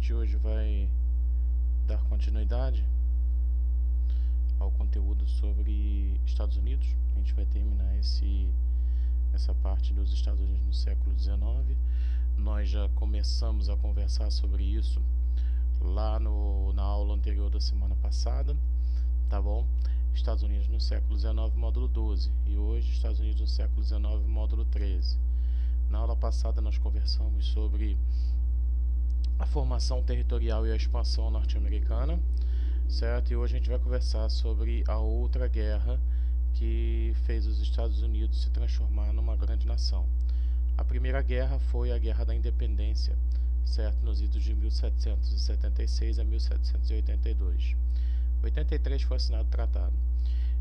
gente hoje vai dar continuidade ao conteúdo sobre Estados Unidos. A gente vai terminar essa parte dos Estados Unidos no século XIX. Nós já começamos a conversar sobre isso lá na aula anterior da semana passada, tá bom? Estados Unidos no século XIX, módulo 12, e hoje Estados Unidos no século XIX, módulo 13. Na aula passada nós conversamos sobre a formação territorial e a expansão norte-americana, certo? E hoje a gente vai conversar sobre a outra guerra que fez os Estados Unidos se transformar numa grande nação. A primeira guerra foi a Guerra da Independência, certo? Nos idos de 1776 a 1782. 83 foi assinado o tratado.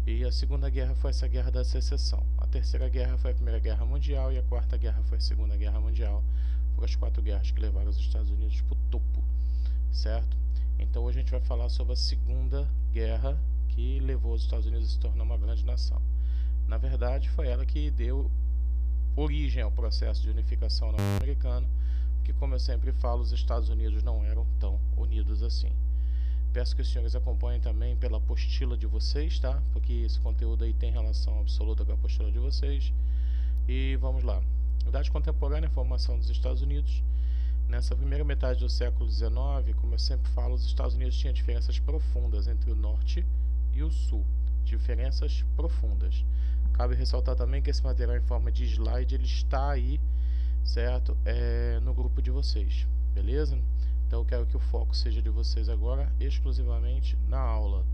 E a segunda guerra foi essa Guerra da Secessão. A terceira guerra foi a Primeira Guerra Mundial e a quarta guerra foi a Segunda Guerra Mundial. Foram as 4 guerras que levaram os Estados Unidos para o topo, certo? Então hoje a gente vai falar sobre a Segunda Guerra que levou os Estados Unidos a se tornar uma grande nação. Na verdade, foi ela que deu origem ao processo de unificação norte-americana, porque, como eu sempre falo, os Estados Unidos não eram tão unidos assim. Peço que os senhores acompanhem também pela apostila de vocês, tá? Porque esse conteúdo aí tem relação absoluta com a apostila de vocês. E vamos lá. Idade contemporânea, formação dos Estados Unidos. Nessa primeira metade do século XIX, como eu sempre falo, os Estados Unidos tinham diferenças profundas entre o norte e o sul. Diferenças profundas. Cabe ressaltar também que esse material em forma de slide, ele está aí, certo? No grupo de vocês, beleza? Então eu quero que o foco seja de vocês agora exclusivamente na aula.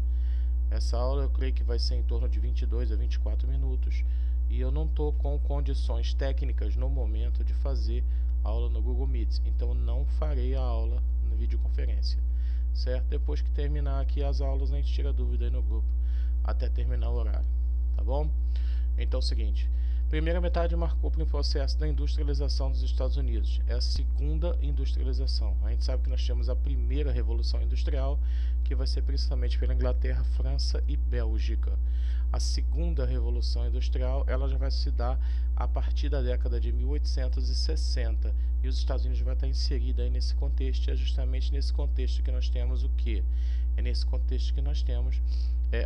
Essa aula eu creio que vai ser em torno de 22 a 24 minutos e eu não estou com condições técnicas no momento de fazer aula no Google Meet, então não farei a aula na videoconferência, certo? Depois que terminar aqui as aulas a gente tira dúvida aí no grupo até terminar o horário, tá bom? Então é o seguinte, primeira metade marcou para o processo da industrialização dos Estados Unidos. É a segunda industrialização. A gente sabe que nós temos a primeira revolução industrial, que vai ser principalmente pela Inglaterra, França e Bélgica. A segunda revolução industrial, ela já vai se dar a partir da década de 1860. E os Estados Unidos vai estar inserido aí nesse contexto. E é justamente nesse contexto que nós temos o quê? É nesse contexto que nós temos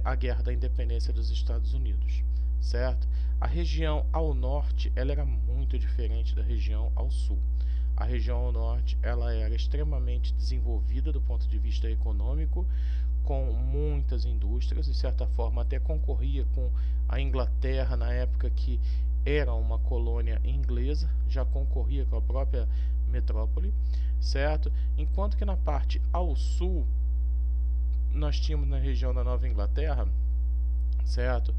a Guerra da Independência dos Estados Unidos, certo? A região ao norte, ela era muito diferente da região ao sul. A região ao norte, ela era extremamente desenvolvida do ponto de vista econômico, com muitas indústrias, de certa forma até concorria com a Inglaterra na época que era uma colônia inglesa, já concorria com a própria metrópole, certo? Enquanto que na parte ao sul, nós tínhamos na região da Nova Inglaterra, certo?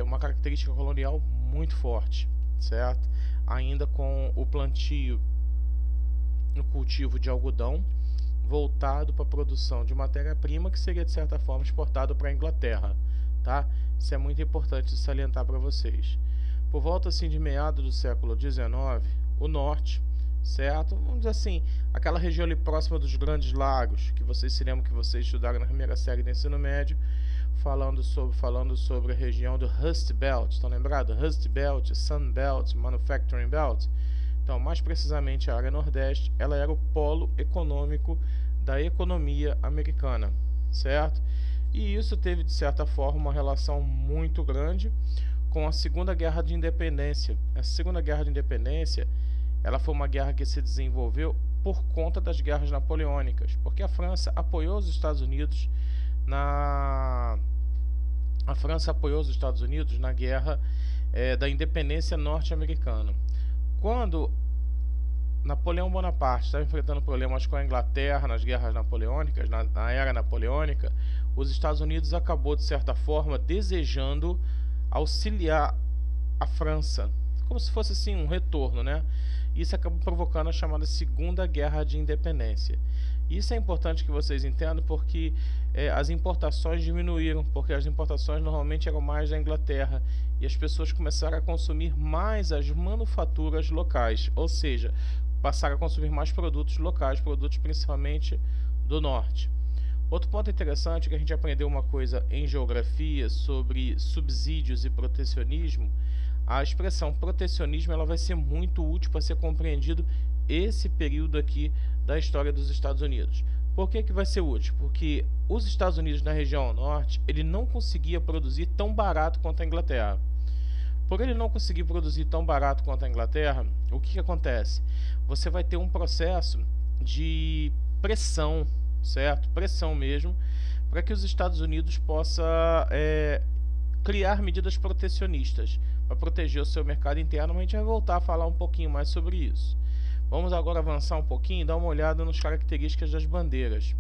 Uma característica colonial muito forte, certo? Ainda com o plantio, o cultivo de algodão voltado para a produção de matéria-prima que seria de certa forma exportado para a Inglaterra, tá? Isso é muito importante de salientar para vocês. Por volta assim de meados do século XIX, o norte, certo? Vamos dizer assim, aquela região ali próxima dos Grandes Lagos, que vocês se lembram que vocês estudaram na primeira série do ensino médio, falando sobre a região do Rust Belt, estão lembrados? Rust Belt, Sun Belt, Manufacturing Belt. Então, mais precisamente a área nordeste, ela era o polo econômico da economia americana, certo? E isso teve, de certa forma, uma relação muito grande com a Segunda Guerra de Independência. Essa Segunda Guerra de Independência, ela foi uma guerra que se desenvolveu por conta das guerras napoleônicas, porque a França apoiou os Estados Unidos na guerra da independência norte-americana. Quando Napoleão Bonaparte estava enfrentando problemas com a Inglaterra nas guerras napoleônicas, na era napoleônica, os Estados Unidos acabou, de certa forma, desejando auxiliar a França, como se fosse assim um retorno, né? Isso acabou provocando a chamada Segunda Guerra de Independência. Isso é importante que vocês entendam porque as importações diminuíram, porque as importações normalmente eram mais da Inglaterra e as pessoas começaram a consumir mais as manufaturas locais, ou seja, passaram a consumir mais produtos locais, produtos principalmente do norte. Outro ponto interessante é que a gente aprendeu uma coisa em geografia sobre subsídios e protecionismo. A expressão protecionismo ela vai ser muito útil para ser compreendido esse período aqui da história dos Estados Unidos. Por que vai ser útil? Porque os Estados Unidos na região norte, ele não conseguia produzir tão barato quanto a Inglaterra. Por ele não conseguir produzir tão barato quanto a Inglaterra, o que acontece? Você vai ter um processo de pressão, certo? Pressão mesmo, para que os Estados Unidos possa criar medidas protecionistas para proteger o seu mercado interno. Mas a gente vai voltar a falar um pouquinho mais sobre isso. Vamos agora avançar um pouquinho e dar uma olhada nas características das bandeiras,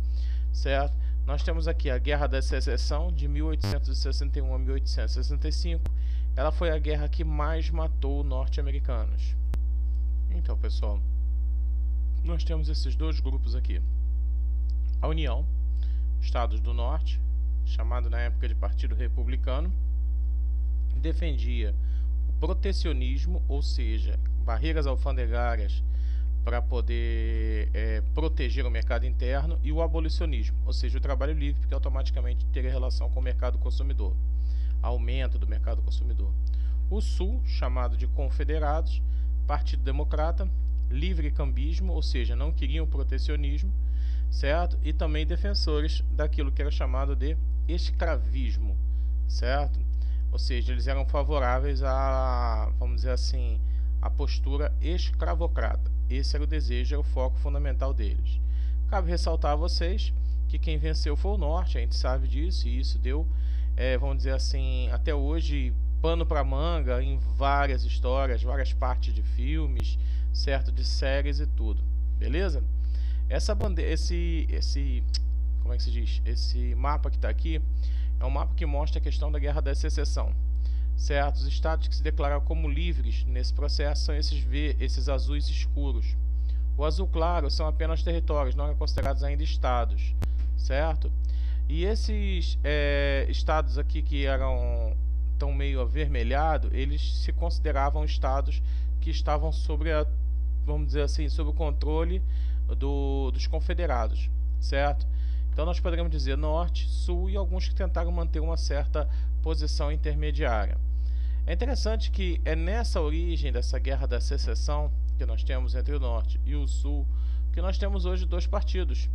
certo? Nós temos aqui a Guerra da Secessão de 1861 a 1865. Ela foi a guerra que mais matou norte-americanos. Então, pessoal, nós temos esses dois grupos aqui. A União, Estados do Norte, chamado na época de Partido Republicano, defendia o protecionismo, ou seja, barreiras alfandegárias para poder proteger o mercado interno, e o abolicionismo, ou seja, o trabalho livre, porque automaticamente teria relação com o mercado consumidor, aumento do mercado consumidor. O Sul, chamado de Confederados, Partido Democrata, livre cambismo, ou seja, não queriam protecionismo, certo? E também defensores daquilo que era chamado de escravismo, certo? Ou seja, eles eram favoráveis a, vamos dizer assim, a postura escravocrata. Esse era o desejo, era o foco fundamental deles. Cabe ressaltar a vocês que quem venceu foi o Norte, a gente sabe disso, e isso deu, vamos dizer assim, até hoje, pano para manga em várias histórias, várias partes de filmes, certo? De séries e tudo, beleza? Essa bandeira, como é que se diz? Esse mapa que está aqui é um mapa que mostra a questão da Guerra da Secessão, certo? Os estados que se declararam como livres nesse processo são esses azuis escuros. O azul claro são apenas territórios, não eram considerados ainda estados, certo? E esses estados aqui que eram tão meio avermelhado, eles se consideravam estados que estavam sobre vamos dizer assim, sob o controle dos confederados, certo? Então nós poderíamos dizer norte, sul e alguns que tentaram manter uma certa posição intermediária. É interessante que é nessa origem dessa Guerra da Secessão que nós temos entre o norte e o sul que nós temos hoje dois partidos,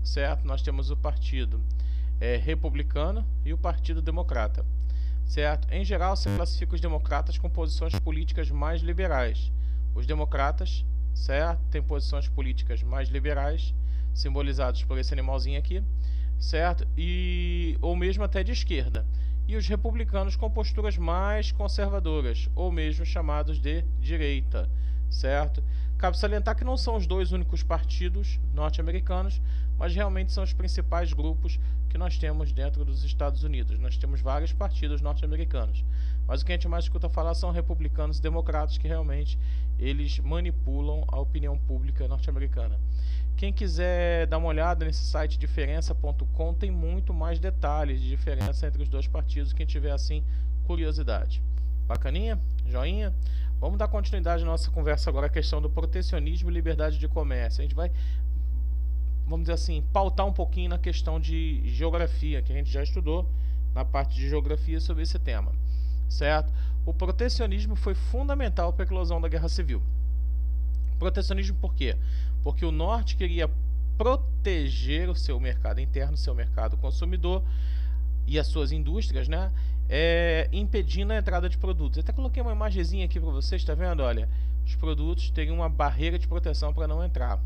certo? Nós temos o Partido Republicano e o Partido Democrata, certo? Em geral se classifica os democratas com posições políticas mais liberais. Os democratas, certo, têm posições políticas mais liberais, simbolizados por esse animalzinho aqui, certo? Ou mesmo até de esquerda. E os republicanos com posturas mais conservadoras, ou mesmo chamados de direita, certo? Cabe salientar que não são os dois únicos partidos norte-americanos, mas realmente são os principais grupos que nós temos dentro dos Estados Unidos. Nós temos vários partidos norte-americanos, mas o que a gente mais escuta falar são republicanos e democratas, que realmente eles manipulam a opinião pública norte-americana. Quem quiser dar uma olhada nesse site diferença.com, tem muito mais detalhes de diferença entre os dois partidos, quem tiver assim curiosidade. Bacaninha? Joinha? Vamos dar continuidade à nossa conversa agora, a questão do protecionismo e liberdade de comércio. A gente vai, vamos dizer assim, pautar um pouquinho na questão de geografia, que a gente já estudou na parte de geografia sobre esse tema, certo? O protecionismo foi fundamental para a eclosão da Guerra Civil. Protecionismo por quê? Porque o norte queria proteger o seu mercado interno, seu mercado consumidor e as suas indústrias, né? Impedindo a entrada de produtos. Eu até coloquei uma imagenzinha aqui para vocês, tá vendo? Olha, os produtos têm uma barreira de proteção para não entrar.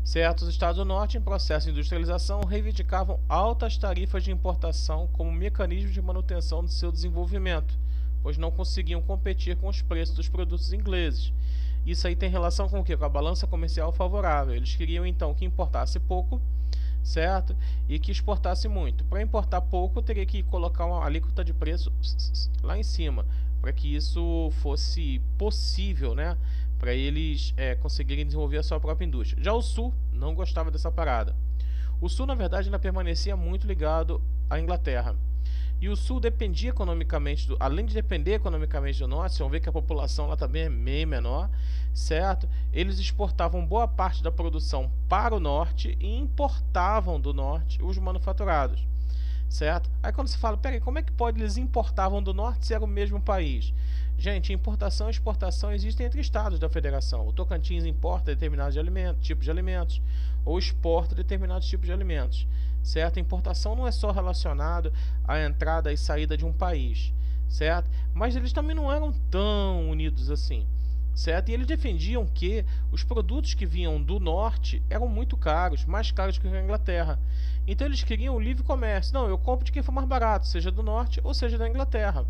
Certo? Os estados do norte, em processo de industrialização, reivindicavam altas tarifas de importação como mecanismo de manutenção do seu desenvolvimento, pois não conseguiam competir com os preços dos produtos ingleses. Isso aí tem relação com o quê? Com a balança comercial favorável. Eles queriam então que importasse pouco, certo? E que exportasse muito. Para importar pouco, teria que colocar uma alíquota de preço lá em cima, para que isso fosse possível, né? Para eles conseguirem desenvolver a sua própria indústria. Já o Sul não gostava dessa parada. O Sul, na verdade, ainda permanecia muito ligado à Inglaterra. E o Sul dependia economicamente, além de depender economicamente do Norte, vocês vão ver que a população lá também é meio menor, certo? Eles exportavam boa parte da produção para o Norte e importavam do Norte os manufaturados, certo? Aí quando você fala, peraí, como é que pode eles importavam do norte se era o mesmo país? Gente, importação e exportação existem entre estados da federação. O Tocantins importa determinados tipos de alimentos, ou exporta determinados tipos de alimentos, certo? A importação não é só relacionado à entrada e saída de um país, certo? Mas eles também não eram tão unidos assim, certo? E eles defendiam que os produtos que vinham do norte eram muito caros, mais caros que a Inglaterra. Então eles queriam o livre comércio. Não, eu compro de quem for mais barato, seja do norte ou seja da Inglaterra.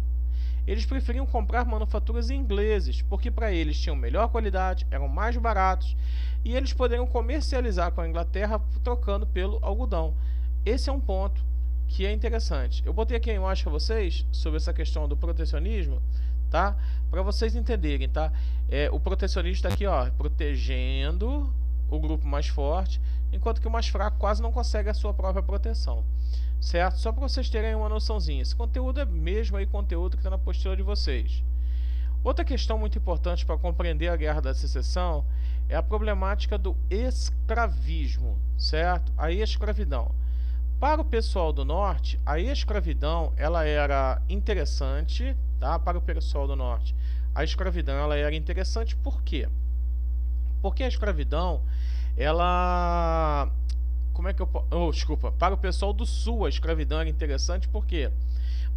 Eles preferiam comprar manufaturas ingleses, porque para eles tinham melhor qualidade, eram mais baratos e eles poderiam comercializar com a Inglaterra trocando pelo algodão. Esse é um ponto que é interessante. Eu botei aqui a imagem para vocês sobre essa questão do protecionismo, tá? Para vocês entenderem, tá? O protecionista aqui, ó, protegendo o grupo mais forte, enquanto que o mais fraco quase não consegue a sua própria proteção, certo? Só para vocês terem uma noçãozinha. Esse conteúdo é mesmo aí conteúdo que está na apostila de vocês. Outra questão muito importante para compreender a Guerra da Secessão é a problemática do escravismo, certo? A escravidão. Para o pessoal do norte, a escravidão ela era interessante, tá? Para o pessoal do norte, a escravidão ela era interessante por quê? Porque a escravidão, ela... Como é que eu posso... desculpa. Para o pessoal do sul, a escravidão era interessante por quê?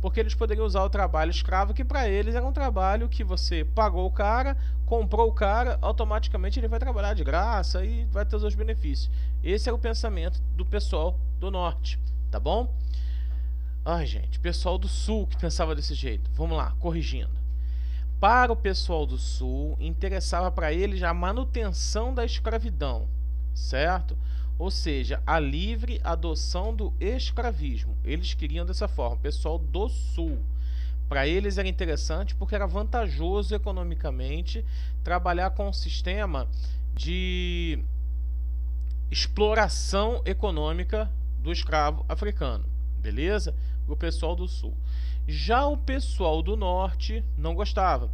Porque eles poderiam usar o trabalho escravo, que para eles era um trabalho que você pagou o cara, comprou o cara, automaticamente ele vai trabalhar de graça e vai ter os seus benefícios. Esse era o pensamento do pessoal do norte, tá bom? Ai, gente, pessoal do sul que pensava desse jeito. Vamos lá, corrigindo. Para o pessoal do sul, interessava para eles a manutenção da escravidão, certo? Ou seja, a livre adoção do escravismo. Eles queriam dessa forma, o pessoal do sul. Para eles era interessante porque era vantajoso economicamente trabalhar com um sistema de exploração econômica do escravo africano, beleza? O pessoal do sul. Já o pessoal do norte não gostava,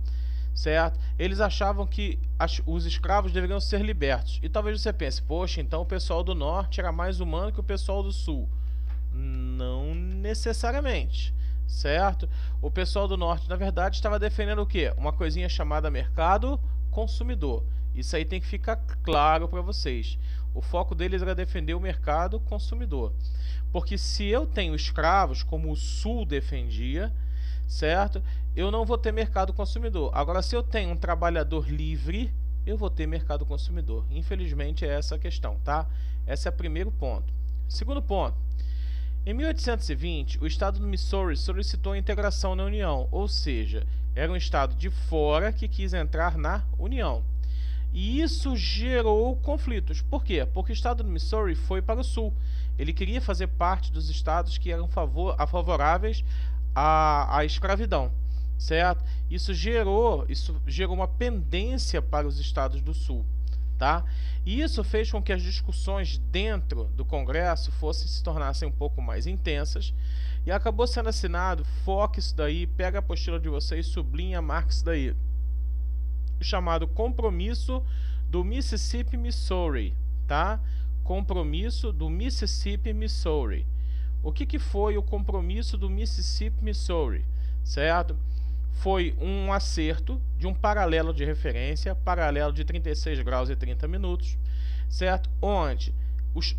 certo? Eles achavam que os escravos deveriam ser libertos. E talvez você pense, poxa, então o pessoal do norte era mais humano que o pessoal do sul. Não necessariamente, certo? O pessoal do norte, na verdade, estava defendendo o quê? Uma coisinha chamada mercado consumidor. Isso aí tem que ficar claro para vocês. O foco deles era defender o mercado consumidor. Porque se eu tenho escravos, como o sul defendia, certo? Eu não vou ter mercado consumidor. Agora, se eu tenho um trabalhador livre, eu vou ter mercado consumidor. Infelizmente, é essa a questão, tá? Esse é o primeiro ponto. Segundo ponto. Em 1820, o estado do Missouri solicitou a integração na União, ou seja, era um estado de fora que quis entrar na União. E isso gerou conflitos. Por quê? Porque o estado do Missouri foi para o sul. Ele queria fazer parte dos estados que eram favoráveis à escravidão, certo? Isso gerou uma pendência para os estados do sul, tá? E isso fez com que as discussões dentro do Congresso se tornassem um pouco mais intensas e acabou sendo assinado, foca isso daí, pega a apostila de vocês, sublinha, marca isso daí, o chamado Compromisso do Mississippi, Missouri, tá? Compromisso do Mississippi, Missouri. O que foi o Compromisso do Mississippi, Missouri, certo? Foi um acerto de um paralelo de referência, paralelo de 36 graus e 30 minutos, certo? Onde os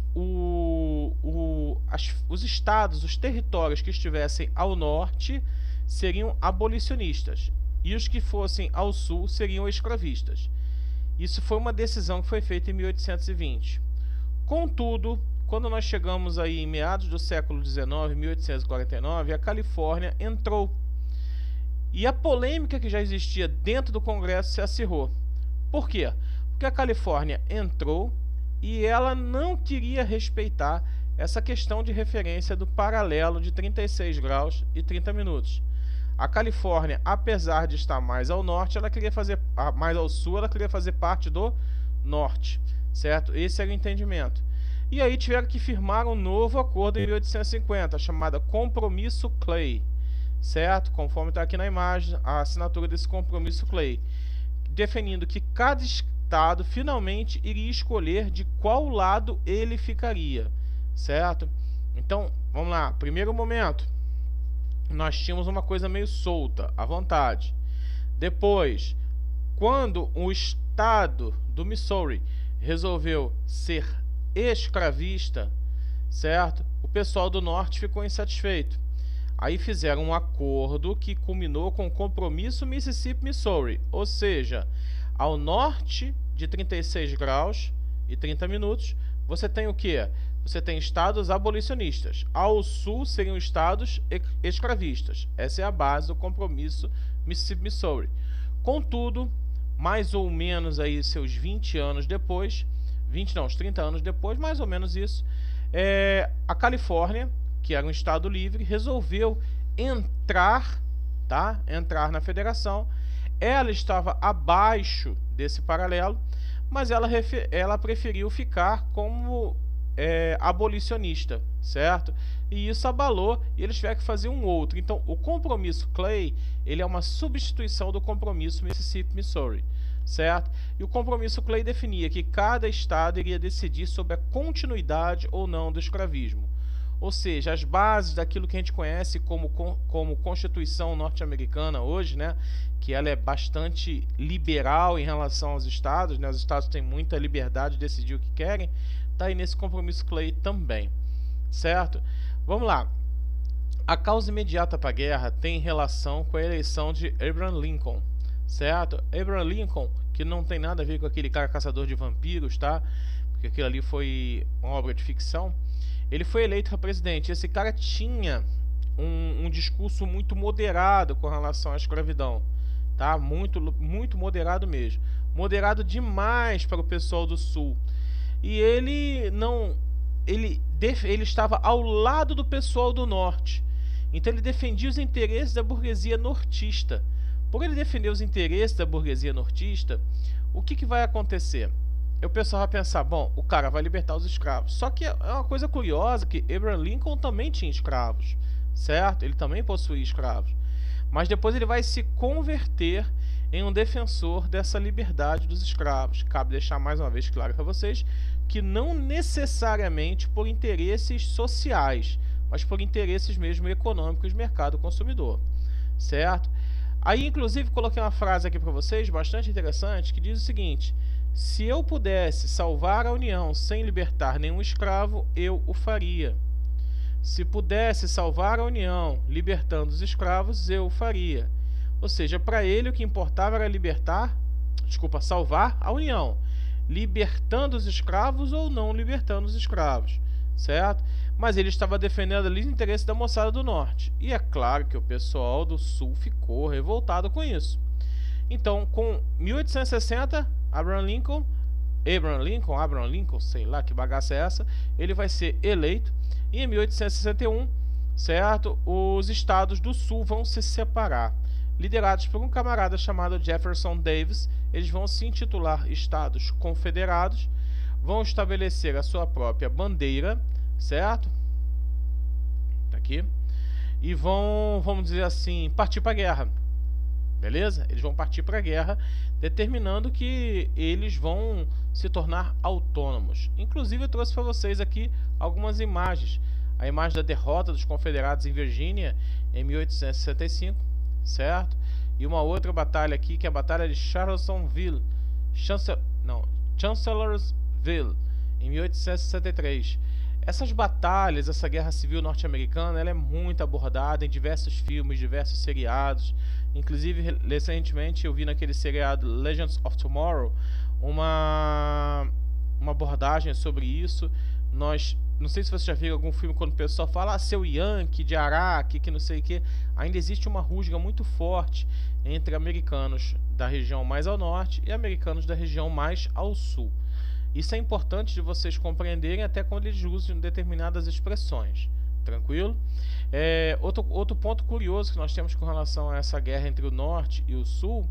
estados, os territórios que estivessem ao norte seriam abolicionistas e os que fossem ao sul seriam escravistas. Isso foi uma decisão que foi feita em 1820. Contudo, quando nós chegamos aí em meados do século XIX, 1849, a Califórnia entrou. E a polêmica que já existia dentro do Congresso se acirrou. Por quê? Porque a Califórnia entrou e ela não queria respeitar essa questão de referência do paralelo de 36 graus e 30 minutos. A Califórnia, apesar de estar mais ao norte, ela queria fazer mais ao sul, ela queria fazer parte do norte, certo? Esse era o entendimento. E aí tiveram que firmar um novo acordo em 1850, chamado Compromisso Clay, certo? Conforme está aqui na imagem, a assinatura desse Compromisso Clay, definindo que cada estado finalmente iria escolher de qual lado ele ficaria, certo? Então, vamos lá. Primeiro momento, nós tínhamos uma coisa meio solta, à vontade. Depois, quando o estado do Missouri resolveu ser escravista, certo? O pessoal do norte ficou insatisfeito. Aí fizeram um acordo que culminou com o compromisso Mississippi-Missouri, ou seja, ao norte de 36 graus e 30 minutos, você tem o quê? Você tem estados abolicionistas. Ao sul seriam estados escravistas. Essa é a base do compromisso Mississippi-Missouri. Contudo, mais ou menos aí seus 20 anos depois, uns 30 anos depois, mais ou menos isso, a Califórnia, que era um estado livre, resolveu entrar na federação. Ela estava abaixo desse paralelo, mas ela preferiu ficar como abolicionista, certo? E isso abalou e eles tiveram que fazer um outro. Então, o compromisso Clay, ele é uma substituição do compromisso Mississippi-Missouri, certo? E o compromisso Clay definia que cada estado iria decidir sobre a continuidade ou não do escravismo. Ou seja, as bases daquilo que a gente conhece como Constituição norte-americana hoje, né, que ela é bastante liberal em relação aos estados, né, os estados têm muita liberdade de decidir o que querem, está aí nesse compromisso Clay também, certo? Vamos lá. A causa imediata para a guerra tem relação com a eleição de Abraham Lincoln, certo? Abraham Lincoln, que não tem nada a ver com aquele cara caçador de vampiros, tá? Porque aquilo ali foi uma obra de ficção. Ele foi eleito para presidente. Esse cara tinha um discurso muito moderado com relação à escravidão, tá? Muito moderado mesmo. Moderado demais para o pessoal do sul. E ele estava ao lado do pessoal do norte. Então ele defendia os interesses da burguesia nortista. Por ele defender os interesses da burguesia nortista, o que vai acontecer? O pessoal vai pensar, bom, o cara vai libertar os escravos. Só que é uma coisa curiosa que Abraham Lincoln também tinha escravos, certo? Ele também possuía escravos. Mas depois ele vai se converter em um defensor dessa liberdade dos escravos. Cabe deixar mais uma vez claro para vocês que não necessariamente por interesses sociais, mas por interesses mesmo econômicos do mercado consumidor, certo? Aí, inclusive, coloquei uma frase aqui para vocês, bastante interessante, que diz o seguinte: se eu pudesse salvar a União sem libertar nenhum escravo, eu o faria. Se pudesse salvar a União libertando os escravos, eu o faria. Ou seja, para ele o que importava era salvar a União, libertando os escravos ou não libertando os escravos, certo? Mas ele estava defendendo ali os interesses da moçada do norte. E é claro que o pessoal do sul ficou revoltado com isso. Então, com 1860, Abraham Lincoln, sei lá que bagaça é essa, ele vai ser eleito. E em 1861, certo, os estados do sul vão se separar. Liderados por um camarada chamado Jefferson Davis, eles vão se intitular Estados Confederados, vão estabelecer a sua própria bandeira, certo? Tá aqui. E vão, vamos dizer assim, partir para a guerra. Beleza? Eles vão partir para a guerra, determinando que eles vão se tornar autônomos. Inclusive eu trouxe para vocês aqui algumas imagens. A imagem da derrota dos confederados em Virgínia em 1865, certo? E uma outra batalha aqui, que é a batalha de Chancellorsville, em 1863. Essas batalhas, essa guerra civil norte-americana, ela é muito abordada em diversos filmes, diversos seriados. Inclusive, recentemente eu vi naquele seriado Legends of Tomorrow uma abordagem sobre isso. Não sei se você já viu algum filme quando o pessoal fala seu Yankee de Araque, que não sei o que. Ainda existe uma rusga muito forte entre americanos da região mais ao norte e americanos da região mais ao sul. Isso é importante de vocês compreenderem até quando eles usam determinadas expressões. Tranquilo? Outro ponto curioso que nós temos com relação a essa guerra entre o norte e o sul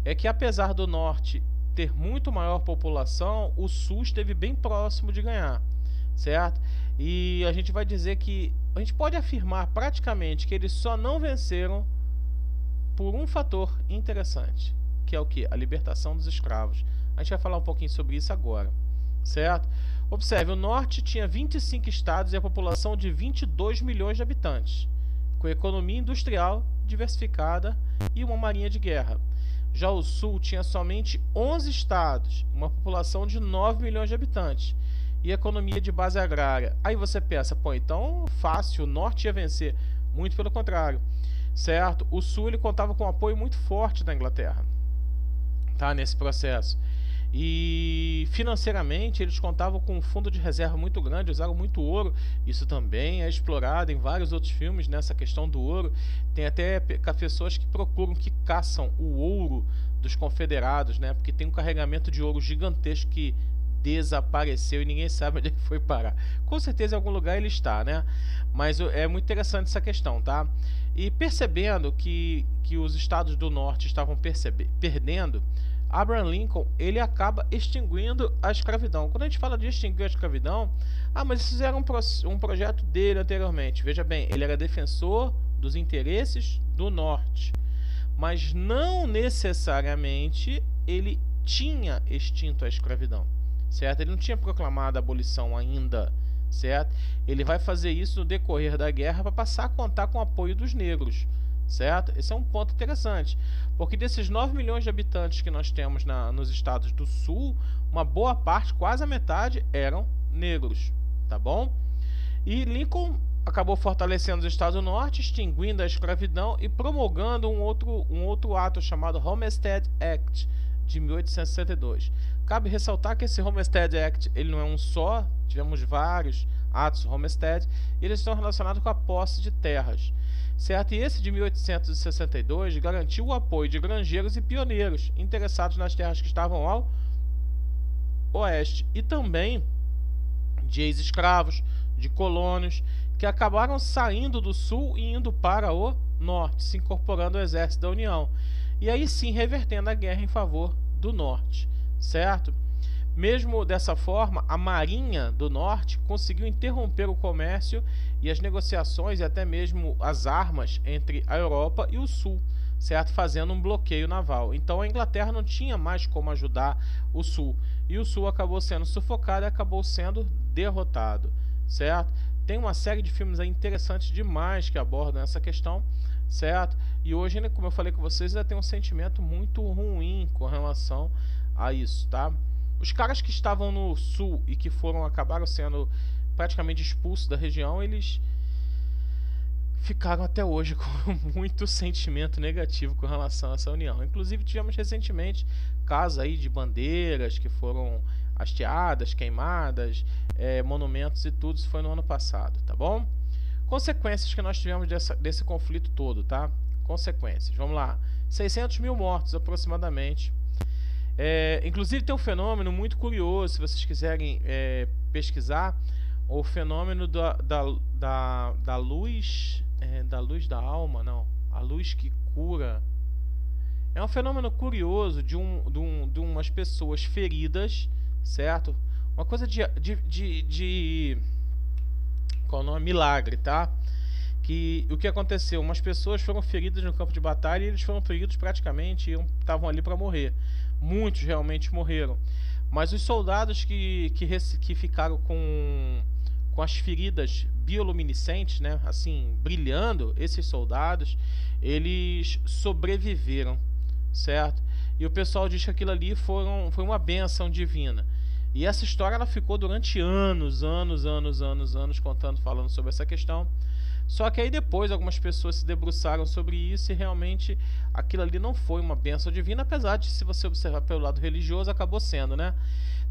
é que, apesar do norte ter muito maior população, o sul esteve bem próximo de ganhar, certo? E a gente vai dizer que a gente pode afirmar praticamente que eles só não venceram por um fator interessante, que é o que? A libertação dos escravos. A gente vai falar um pouquinho sobre isso agora, certo? Observe, o norte tinha 25 estados e a população de 22 milhões de habitantes, com economia industrial diversificada e uma marinha de guerra. Já o sul tinha somente 11 estados, uma população de 9 milhões de habitantes e economia de base agrária. Aí você pensa, pô, então fácil, o norte ia vencer. Muito pelo contrário, certo? O sul ele contava com um apoio muito forte da Inglaterra, tá, nesse processo. E financeiramente eles contavam com um fundo de reserva muito grande, usaram muito ouro. Isso também é explorado em vários outros filmes, nessa questão do ouro. Tem até pessoas que procuram, que caçam o ouro dos confederados, né? Porque tem um carregamento de ouro gigantesco que desapareceu e ninguém sabe onde ele foi parar. Com certeza em algum lugar ele está, né? Mas é muito interessante essa questão, tá? E percebendo que os estados do norte estavam perdendo, Abraham Lincoln ele acaba extinguindo a escravidão. Quando a gente fala de extinguir a escravidão, mas isso era um projeto dele anteriormente. Veja bem, ele era defensor dos interesses do norte, mas não necessariamente ele tinha extinto a escravidão, certo? Ele não tinha proclamado a abolição ainda, certo? Ele vai fazer isso no decorrer da guerra para passar a contar com o apoio dos negros, certo? Esse é um ponto interessante, porque desses 9 milhões de habitantes que nós temos nos estados do sul, uma boa parte, quase a metade, eram negros, tá bom? E Lincoln acabou fortalecendo os estados do norte, extinguindo a escravidão e promulgando um outro ato chamado Homestead Act de 1862. Cabe ressaltar que esse Homestead Act ele não é um só, tivemos vários atos Homestead e eles estão relacionados com a posse de terras, certo? E esse de 1862 garantiu o apoio de granjeiros e pioneiros interessados nas terras que estavam ao oeste e também de ex-escravos, de colonos que acabaram saindo do sul e indo para o norte, se incorporando ao exército da União. E aí sim revertendo a guerra em favor do norte, certo? Mesmo dessa forma, a Marinha do Norte conseguiu interromper o comércio e as negociações e até mesmo as armas entre a Europa e o Sul, certo? Fazendo um bloqueio naval. Então a Inglaterra não tinha mais como ajudar o Sul. E o Sul acabou sendo sufocado e acabou sendo derrotado, certo? Tem uma série de filmes aí interessantes demais que abordam essa questão, certo? E hoje, como eu falei com vocês, ainda tem um sentimento muito ruim com relação a isso, tá? Os caras que estavam no sul e que acabaram sendo praticamente expulsos da região, eles ficaram até hoje com muito sentimento negativo com relação a essa união. Inclusive tivemos recentemente casos aí de bandeiras que foram hasteadas, queimadas, monumentos e tudo. Isso foi no ano passado, tá bom? Consequências que nós tivemos desse conflito todo, tá? Consequências, vamos lá. 600 mil mortos aproximadamente. Inclusive tem um fenômeno muito curioso, se vocês quiserem pesquisar, o fenômeno da luz, da luz da alma, não, a luz que cura. É um fenômeno curioso de umas pessoas feridas, certo? Uma coisa qual é o nome? Milagre, tá? O que aconteceu? Umas pessoas foram feridas no campo de batalha e eles foram feridos praticamente e estavam ali para morrer. Muitos realmente morreram, mas os soldados que ficaram com as feridas bioluminescentes, né, assim, brilhando, esses soldados, eles sobreviveram, certo? E o pessoal diz que aquilo ali foi uma bênção divina. E essa história ela ficou durante anos falando sobre essa questão. Só que aí depois algumas pessoas se debruçaram sobre isso e realmente aquilo ali não foi uma bênção divina, apesar de, se você observar pelo lado religioso, acabou sendo, né?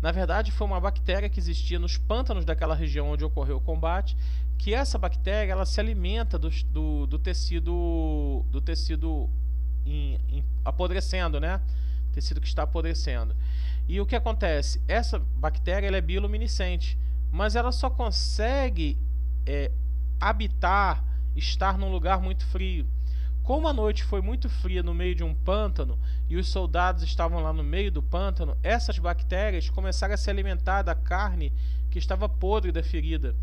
Na verdade foi uma bactéria que existia nos pântanos daquela região onde ocorreu o combate, que essa bactéria ela se alimenta do tecido apodrecendo, né? Tecido que está apodrecendo. E o que acontece? Essa bactéria ela é bioluminescente, mas ela só consegue habitar, estar num lugar muito frio. Como a noite foi muito fria no meio de um pântano e os soldados estavam lá no meio do pântano, essas bactérias começaram a se alimentar da carne que estava podre da ferida.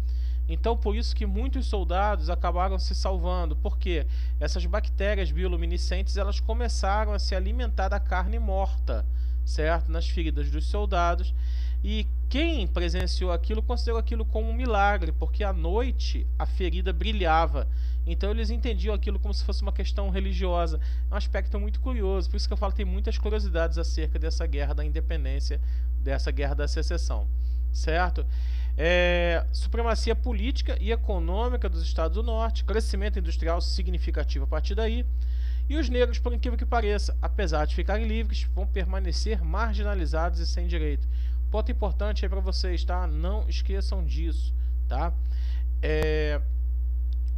Então por isso que muitos soldados acabaram se salvando, porque essas bactérias bioluminescentes elas começaram a se alimentar da carne morta, certo? Nas feridas dos soldados. E quem presenciou aquilo considerou aquilo como um milagre, porque à noite a ferida brilhava. Então eles entendiam aquilo como se fosse uma questão religiosa. É um aspecto muito curioso, por isso que eu falo que tem muitas curiosidades acerca dessa guerra da independência, dessa guerra da secessão, certo? Supremacia política e econômica dos Estados do Norte, crescimento industrial significativo a partir daí. E os negros, por incrível que pareça, apesar de ficarem livres, vão permanecer marginalizados e sem direito. Ponto importante aí para vocês, tá? Não esqueçam disso, tá?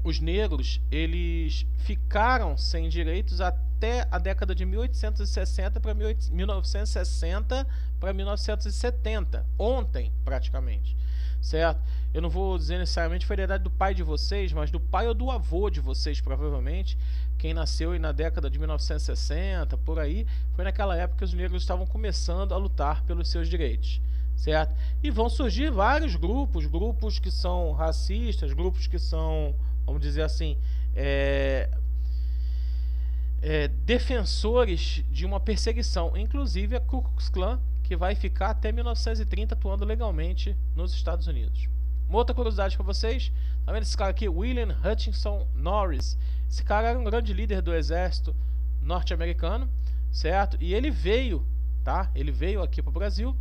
Os negros, eles ficaram sem direitos até a década de 1860 para 1960 para 1970, ontem praticamente, certo? Eu não vou dizer necessariamente foi a idade do pai de vocês, mas do pai ou do avô de vocês, provavelmente. Quem nasceu aí na década de 1960, por aí, foi naquela época que os negros estavam começando a lutar pelos seus direitos, certo? E vão surgir vários grupos que são racistas, grupos que são, vamos dizer assim, defensores de uma perseguição, inclusive a Ku Klux Klan, que vai ficar até 1930 atuando legalmente nos Estados Unidos. Uma outra curiosidade para vocês, tá vendo esse cara aqui, William Hutchinson Norris? Esse cara era um grande líder do exército norte-americano, certo? E ele veio, tá? Ele veio aqui para o Brasil,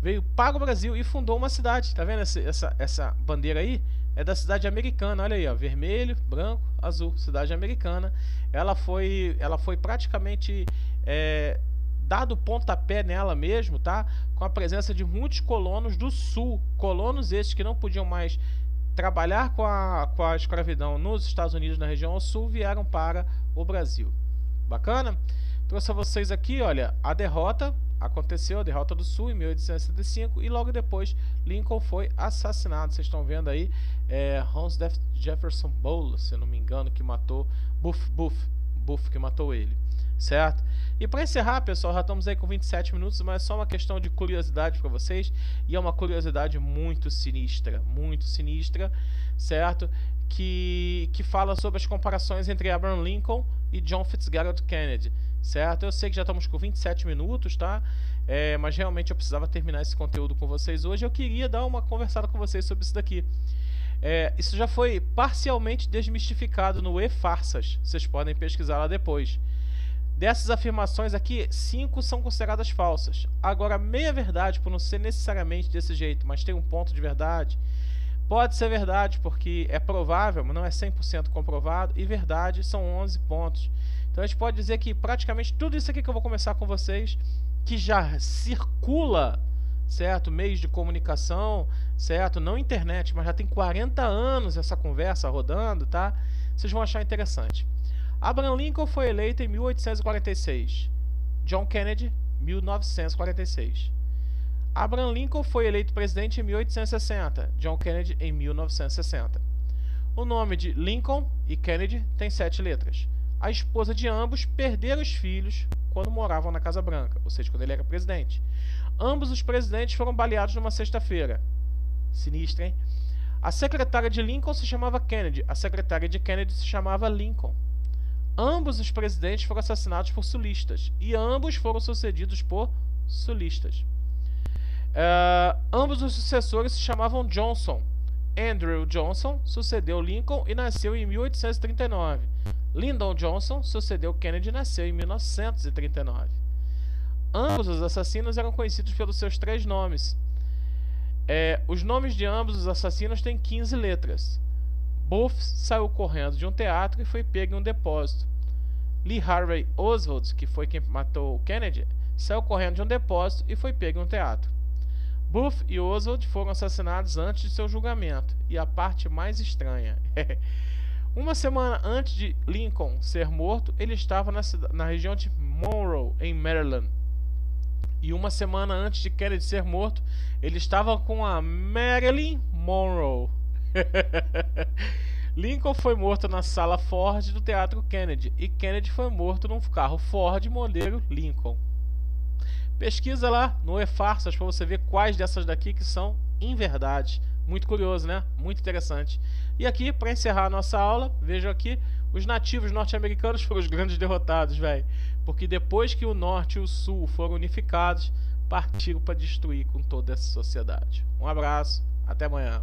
veio para o Brasil e fundou uma cidade, tá vendo essa bandeira aí? É da cidade americana, olha aí, ó, vermelho, branco, azul, cidade americana. Ela foi praticamente dado pontapé nela mesmo, tá? Com a presença de muitos colonos do sul, colonos esses que não podiam mais trabalhar com a escravidão nos Estados Unidos, na região ao sul, vieram para o Brasil. Bacana? Trouxe a vocês aqui, olha, a derrota aconteceu, a derrota do sul em 1865, e logo depois Lincoln foi assassinado. Vocês estão vendo aí, Thomas Jefferson Bowles, se eu não me engano, que matou Booth que matou ele, certo? E para encerrar, pessoal, já estamos aí com 27 minutos, mas é só uma questão de curiosidade para vocês, e é uma curiosidade muito sinistra, certo? Que fala sobre as comparações entre Abraham Lincoln e John Fitzgerald Kennedy, certo? Eu sei que já estamos com 27 minutos, tá? Mas realmente eu precisava terminar esse conteúdo com vocês hoje. Eu queria dar uma conversada com vocês sobre isso daqui. Isso já foi parcialmente desmistificado no E-Farsas, vocês podem pesquisar lá depois. Dessas afirmações aqui, 5 são consideradas falsas. Agora, meia verdade, por não ser necessariamente desse jeito, mas tem um ponto de verdade, pode ser verdade porque é provável, mas não é 100% comprovado, e verdade são 11 pontos. Então a gente pode dizer que praticamente tudo isso aqui que eu vou começar com vocês, que já circula, certo? Meios de comunicação, certo? Não internet, mas já tem 40 anos essa conversa rodando, tá? Vocês vão achar interessante. Abraham Lincoln foi eleito em 1846. John Kennedy, 1946. Abraham Lincoln foi eleito presidente em 1860. John Kennedy em 1960. O nome de Lincoln e Kennedy tem 7 letras. A esposa de ambos perderam os filhos quando moravam na Casa Branca, ou seja, quando ele era presidente. Ambos os presidentes foram baleados numa sexta-feira. Sinistro, hein? A secretária de Lincoln se chamava Kennedy, a secretária de Kennedy se chamava Lincoln. Ambos os presidentes foram assassinados por sulistas e ambos foram sucedidos por sulistas. Ambos os sucessores se chamavam Johnson. Andrew Johnson sucedeu Lincoln e nasceu em 1839. Lyndon Johnson sucedeu Kennedy e nasceu em 1939. Ambos os assassinos eram conhecidos pelos seus 3 nomes. Os nomes de ambos os assassinos têm 15 letras. Booth saiu correndo de um teatro e foi pego em um depósito. Lee Harvey Oswald, que foi quem matou Kennedy, saiu correndo de um depósito e foi pego em um teatro. Booth e Oswald foram assassinados antes de seu julgamento. E a parte mais estranha, uma semana antes de Lincoln ser morto, ele estava na região de Monroe, em Maryland. E uma semana antes de Kennedy ser morto, ele estava com a Marilyn Monroe. Lincoln foi morto na sala Ford do Teatro Kennedy e Kennedy foi morto num carro Ford modelo Lincoln. Pesquisa lá no E-Farsas para você ver quais dessas daqui que são inverdades. Muito curioso, né? Muito interessante. E aqui, para encerrar a nossa aula, vejam aqui, os nativos norte-americanos foram os grandes derrotados, velho. Porque depois que o norte e o sul foram unificados, partiram para destruir com toda essa sociedade. Um abraço, até amanhã.